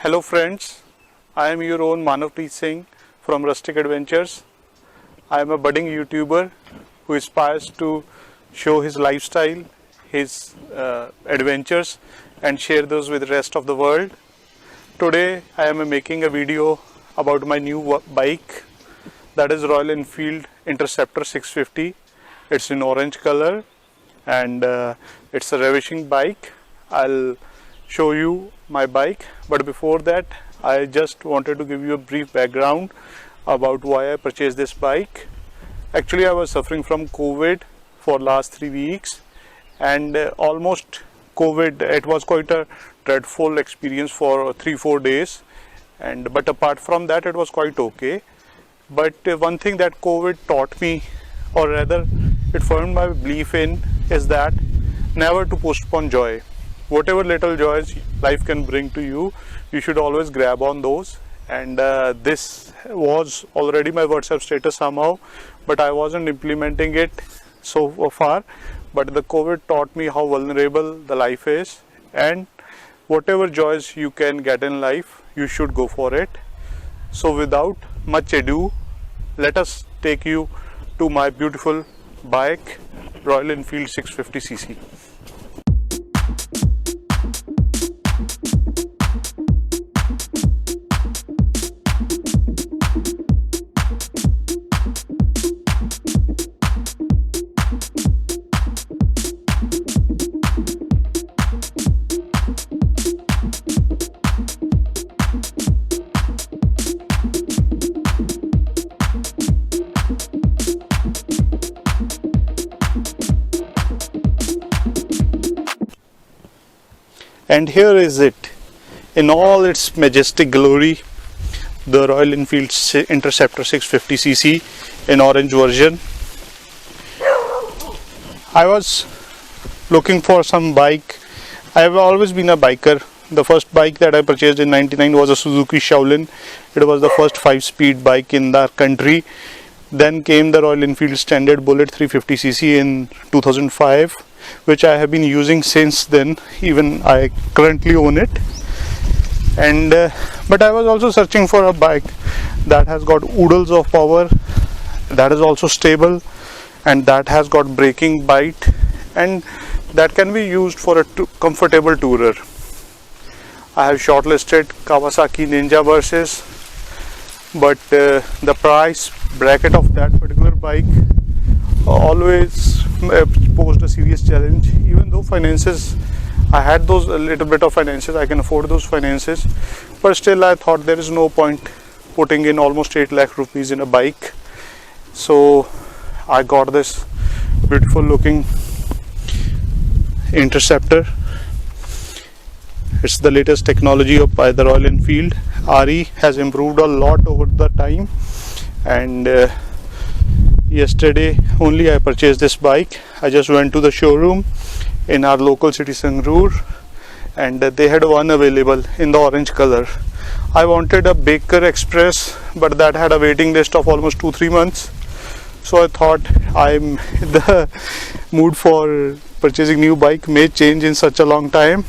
Hello friends, I am your own Manavpreet Singh from Rustic Adventures. I am a budding YouTuber who aspires to show his lifestyle, his adventures and share those with the rest of the world. Today I am making a video about my new bike, that is Royal Enfield Interceptor 650. It's in orange color and it's a ravishing bike. I'll show you my bike, but before that I just wanted to give you a brief background about why I purchased this bike. Actually, I was suffering from COVID for last 3 weeks and almost COVID, it was quite a dreadful experience for 3-4 days, but apart from that it was quite okay. But one thing that COVID taught me, or rather it firmed my belief in, is that never to postpone joy. Whatever little joys life can bring to you, you should always grab on those. And this was already my WhatsApp status somehow, but I wasn't implementing it so far. But the COVID taught me how vulnerable the life is, and whatever joys you can get in life, you should go for it. So without much ado, let us take you to my beautiful bike, Royal Enfield 650cc. And here is it in all its majestic glory, the Royal Enfield Interceptor 650cc in orange version. I was looking for some bike. I have always been a biker. The first bike that I purchased in '99 was a Suzuki Shaolin. It was the first 5-speed bike in the country. Then came the Royal Enfield Standard Bullet 350cc in 2005, which I have been using since then. Even I currently own it. And but I was also searching for a bike that has got oodles of power, that is also stable, and that has got braking bite, and that can be used for a comfortable tourer. I have shortlisted Kawasaki Ninja Versus, but the price bracket of that particular bike always posed a serious challenge. Even though finances, I had those a little bit of finances, I can afford those finances, but still I thought there is no point putting in almost 8 lakh rupees in a bike. So I got this beautiful looking Interceptor. It's the latest technology by the Royal Enfield. RE has improved a lot over the time, and yesterday only I purchased this bike. I just went to the showroom in our local city Sangrur, and they had one available in the orange color. I wanted a Baker Express, but that had a waiting list of almost 2-3 months. So I thought the mood for purchasing new bike may change in such a long time.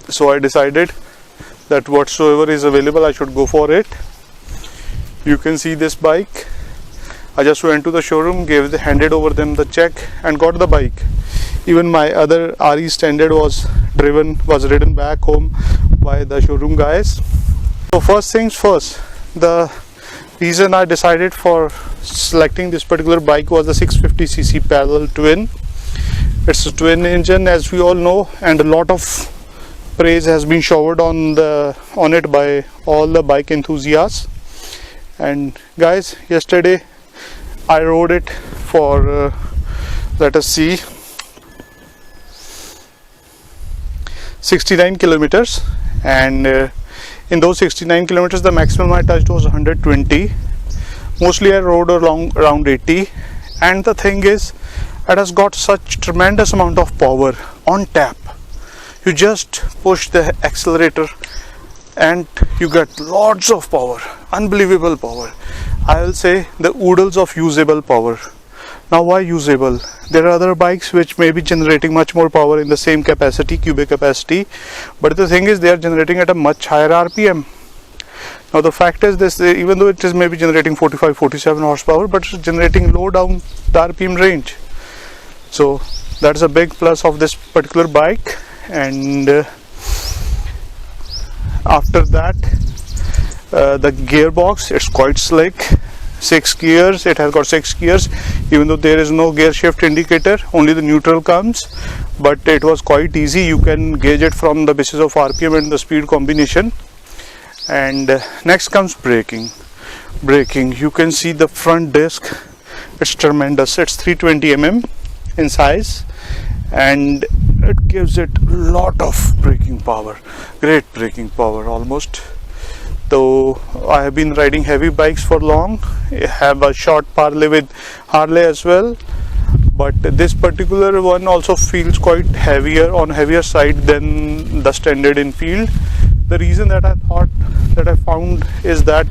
So I decided that whatsoever is available, I should go for it. You can see this bike. I just went to the showroom, handed over them the check and got the bike. Even my other RE Standard was ridden back home by the showroom guys. So first things first, the reason I decided for selecting this particular bike was the 650cc ParallelTwin. It's a twin engine, as we all know, and a lot of praise has been showered on it by all the bike enthusiasts. And guys, yesterday I rode it for let us see, 69 kilometers, and in those 69 kilometers the maximum I touched was 120. Mostly I rode around 80, and the thing is, it has got such tremendous amount of power on tap. You just push the accelerator and you get lots of power, unbelievable power. I will say the oodles of usable power. Now why usable? There are other bikes which may be generating much more power in the same capacity, cubic capacity, but the thing is they are generating at a much higher RPM. Now the fact is this, even though it is maybe generating 45-47 horsepower, but it's generating low down the RPM range. So that's a big plus of this particular bike. And after that, the gearbox, it's quite slick. 6 gears, it has got 6 gears, even though there is no gear shift indicator, only the neutral comes, but it was quite easy. You can gauge it from the basis of RPM and the speed combination. And next comes braking. You can see the front disc, it's tremendous. It's 320 mm in size, and it gives it a lot of braking power, great braking power almost. Though I have been riding heavy bikes for long, I have a short parlay with Harley as well, but this particular one also feels quite heavier side than the standard Enfield. The reason that I found is that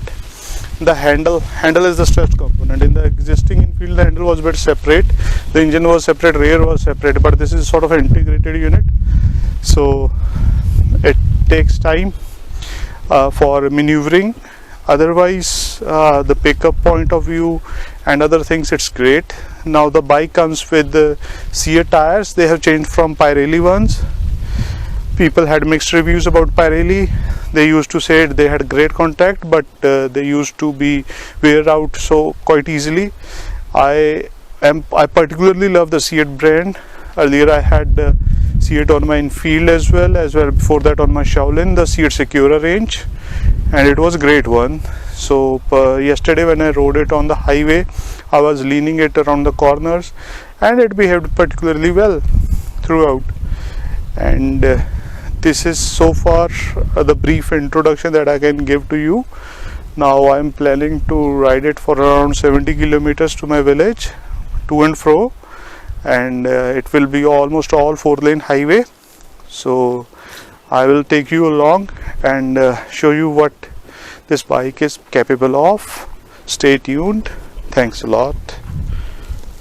the handle is the stressed component. In the existing Enfield, the handle was a bit separate, the engine was separate, rear was separate, but this is sort of an integrated unit, so it takes time for maneuvering. Otherwise, the pickup point of view and other things, it's great. Now the bike comes with the Seat tires. They have changed from Pirelli ones. People had mixed reviews about Pirelli. They used to say they had great contact, but they used to be wear out so quite easily. I particularly love the Seat brand. Earlier I had Seat on my Enfield as well before that on my Shaolin, the Seat Secura range, and it was a great one. So yesterday when I rode it on the highway, I was leaning it around the corners and it behaved particularly well throughout. And this is so far the brief introduction that I can give to you. Now I am planning to ride it for around 70 kilometers to my village, to and fro, and it will be almost all 4-lane highway. So I will take you along and show you what this bike is capable of. Stay tuned. Thanks a lot.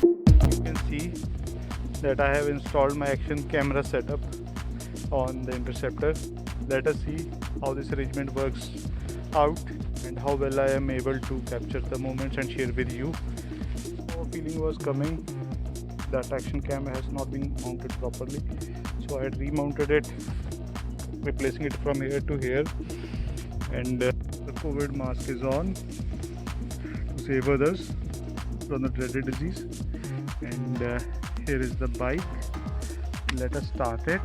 You can see that I have installed my action camera setup on the Interceptor. Let us see how this arrangement works out and how well I am able to capture the moments and share with you. Our feeling was coming that action cam has not been mounted properly, so I had remounted it, replacing it from here to here, and the COVID mask is on to save others from the dreaded disease. And here is the bike. Let us start it.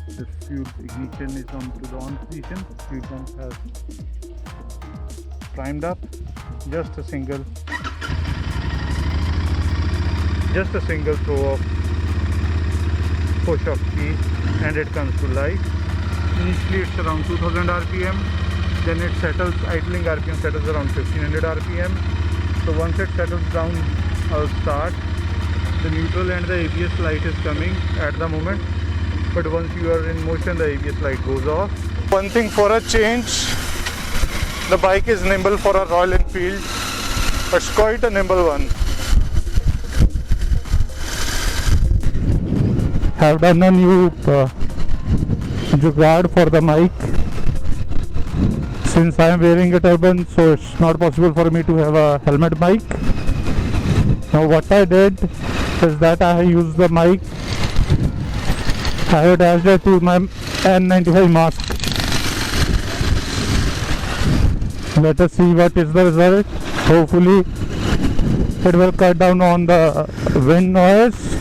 The fuel ignition is on to the on position. Fuel pump has primed up. Just a single throw of push of key and it comes to life. Initially it's around 2000 rpm, then it settles, idling rpm settles around 1500 rpm. So once it settles down, I'll start. The neutral and the ABS light is coming at the moment, but once you are in motion, the ABS light goes off. One thing for a change, the bike is nimble for a Royal Enfield. It's quite a nimble one. Have done a new jugaad for the mic. Since I am wearing a turban, so it's not possible for me to have a helmet mic. Now what I did is that I used the mic, I attached it to my N95 mask. Let us see what is the result. Hopefully it will cut down on the wind noise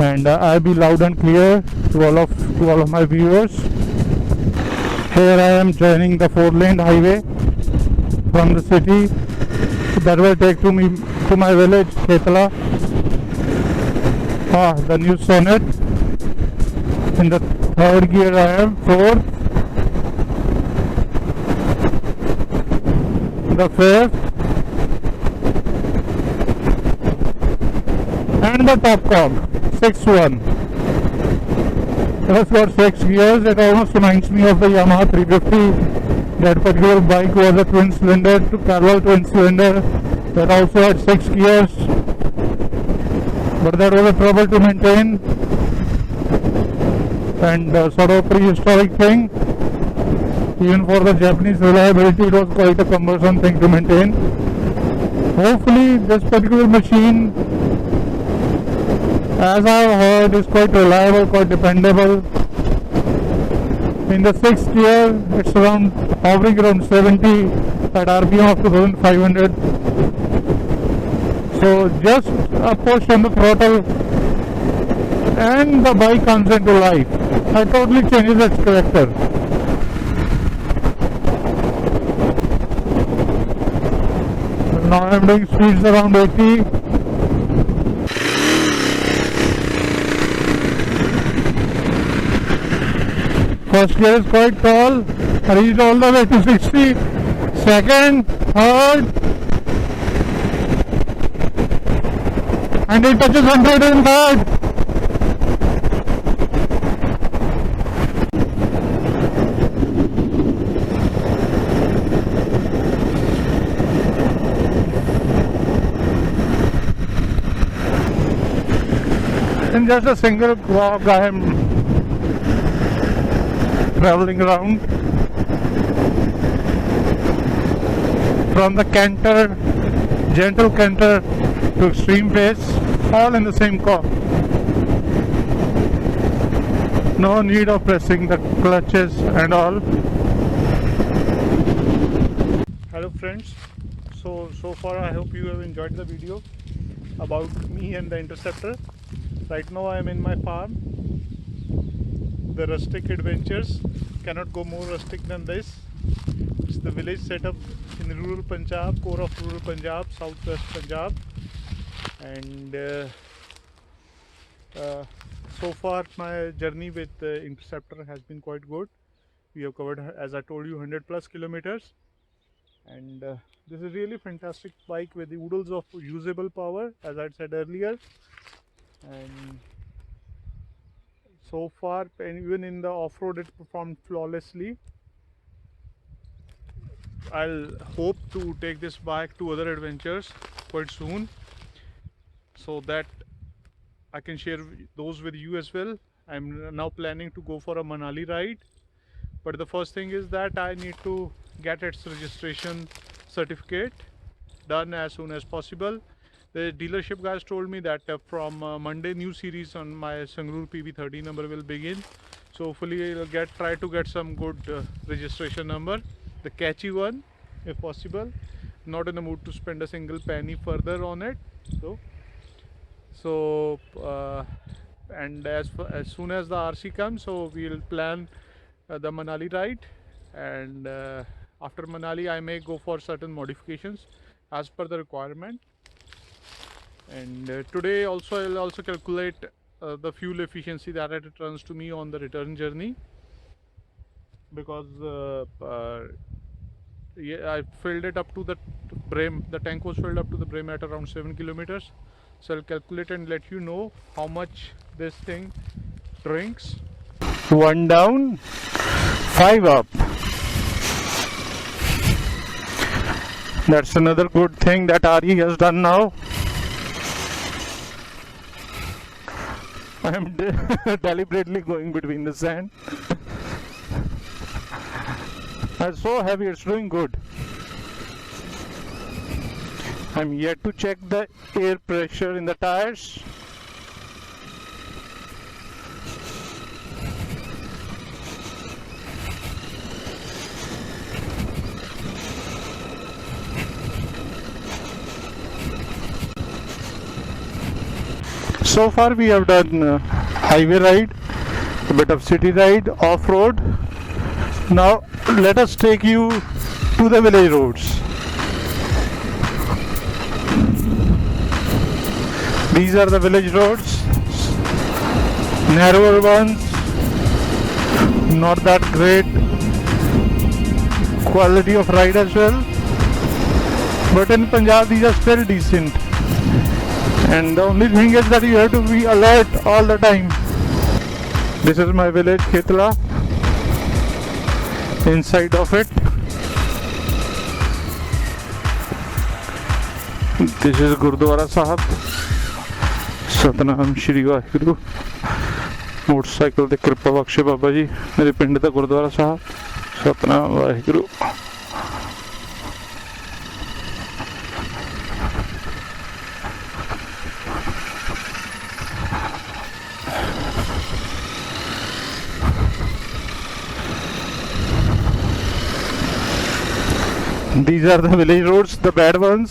and I'll be loud and clear to all of my viewers. Here I am joining the 4-lane highway from the city that will take to me to my village, Ketala. The new Sonnet. In the 3rd gear I am, 4th, the 5th, and the top cog, 6th one. It has got 6 gears. It almost reminds me of the Yamaha 350. That particular bike was a twin cylinder, parallel twin cylinder that also had 6 gears. but that was a trouble to maintain, and sort of prehistoric thing. Even for the Japanese reliability, it was quite a cumbersome thing to maintain. Hopefully this particular machine, as I have heard, is quite reliable, quite dependable. In the 6th gear, it's hovering around 70 at RPM of 2500. So just a push on the throttle and the bike comes into life. It totally changes its character. Now I am doing speeds around 80. First gear is quite tall. I reached all the way to 60. Second, third, and it touches 100 in third. In just a single walk, I am traveling around from the canter, gentle canter to extreme pace, all in the same car. No need of pressing the clutches and all. Hello friends, so far I hope you have enjoyed the video about me and the Interceptor. Right now I am in my farm, the rustic adventures. Cannot go more rustic than this. It's the village setup in rural Punjab, core of rural Punjab, southwest Punjab, and so far my journey with the Interceptor has been quite good. We have covered, as I told you, 100 plus kilometers, and this is really fantastic bike with the oodles of usable power, as I said earlier. And so far, even in the off-road, it performed flawlessly. I'll hope to take this bike to other adventures quite soon, so that I can share those with you as well. I'm now planning to go for a Manali ride, but the first thing is that I need to get its registration certificate done as soon as possible. The dealership guys told me that from Monday, new series on my Sangrur PB30 number will begin. So hopefully I'll try to get some good registration number, the catchy one if possible. Not in the mood to spend a single penny further on it. And as soon as the RC comes, so we'll plan the Manali ride, and after Manali I may go for certain modifications as per the requirement. And today also I'll also calculate the fuel efficiency that it returns to me on the return journey, because yeah, I filled it up to the brim. The tank was filled up to the brim at around 7 kilometers. So I'll calculate and let you know how much this thing drinks. 1 down, 5 up. That's another good thing that RE has done now. I am deliberately going between the sand. It's so heavy, it's doing good. I'm yet to check the air pressure in the tires. So far we have done highway ride, a bit of city ride, off-road. Now let us take you to the village roads. These are the village roads, narrower ones, not that great quality of ride as well, but in Punjab these are still decent. And the only thing is that you have to be alert all the time. This is my village, Khetla. Inside of it, this is Gurdwara Sahib. Satnam Shri Waheguru. Motorcycle ਤੇ ਕਿਰਪਾ ਬਖਸ਼ੇ ਬਾਬਾ ਜੀ ਮੇਰੇ ਪਿੰਡ ਦਾ ਗੁਰਦੁਆਰਾ ਸਾਹਿਬ। Satnam Waheguru. These are the village roads, the bad ones.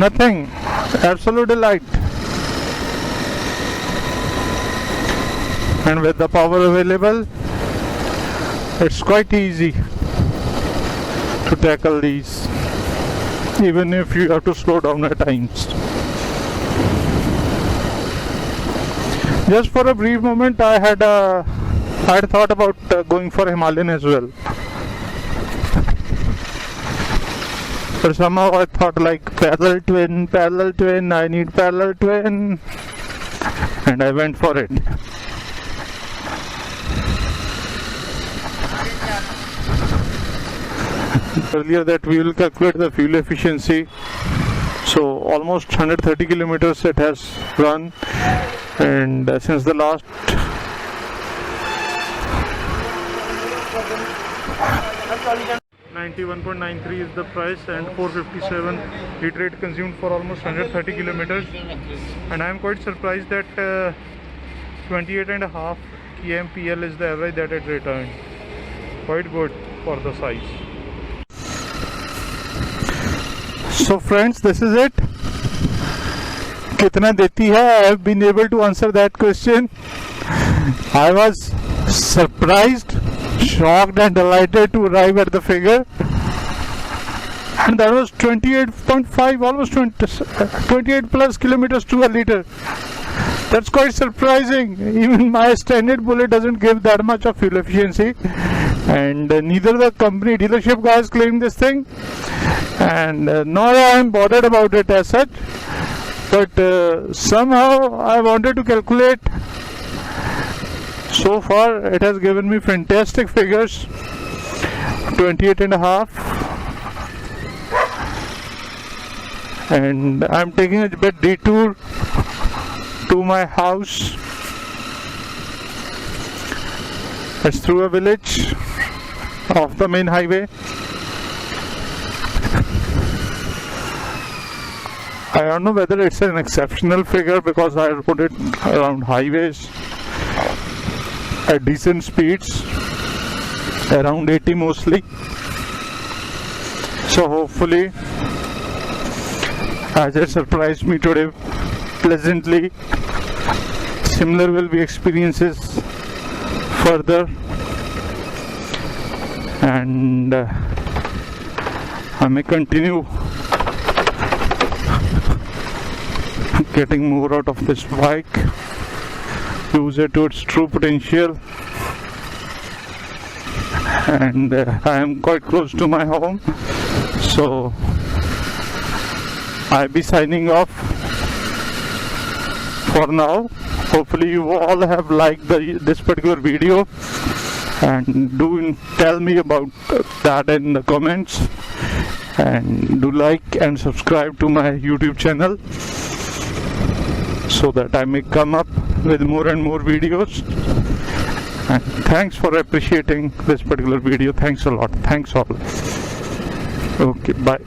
Nothing. Absolute delight. And with the power available, it's quite easy to tackle these, even if you have to slow down at times. Just for a brief moment, I had thought about going for Himalayan as well. But somehow I thought like parallel twin, I need parallel twin, and I went for it. Earlier that we will calculate the fuel efficiency. So almost 130 kilometers it has run, and since the last $91.93 is the price, and 457 litre rate consumed for almost 130 kilometers. And I am quite surprised that 28.5 kmpl is the average that it returned. Quite good for the size. So friends, this is it. कितना देती है? I have been able to answer that question. I was surprised, shocked and delighted to arrive at the figure, and that was 28.5, almost 28 plus kilometers to a liter. That's quite surprising. Even my standard bullet doesn't give that much of fuel efficiency, and neither the company dealership guys claim this thing, and nor I am bothered about it as such. But somehow I wanted to calculate. So far it has given me fantastic figures. 28.5, and I'm taking a bit detour to my house. It's through a village off the main highway. I don't know whether it's an exceptional figure because I rode it around highways at decent speeds, around 80 mostly. So hopefully, as it surprised me today pleasantly, similar will be experiences further, and I may continue getting more out of this bike, use it to its true potential. And I am quite close to my home, so I'll be signing off for now. Hopefully you all have liked this particular video, and do tell me about that in the comments, and do like and subscribe to my YouTube channel so that I may come up with more and more videos. And thanks for appreciating this particular video. Thanks a lot. Thanks all. Okay, bye.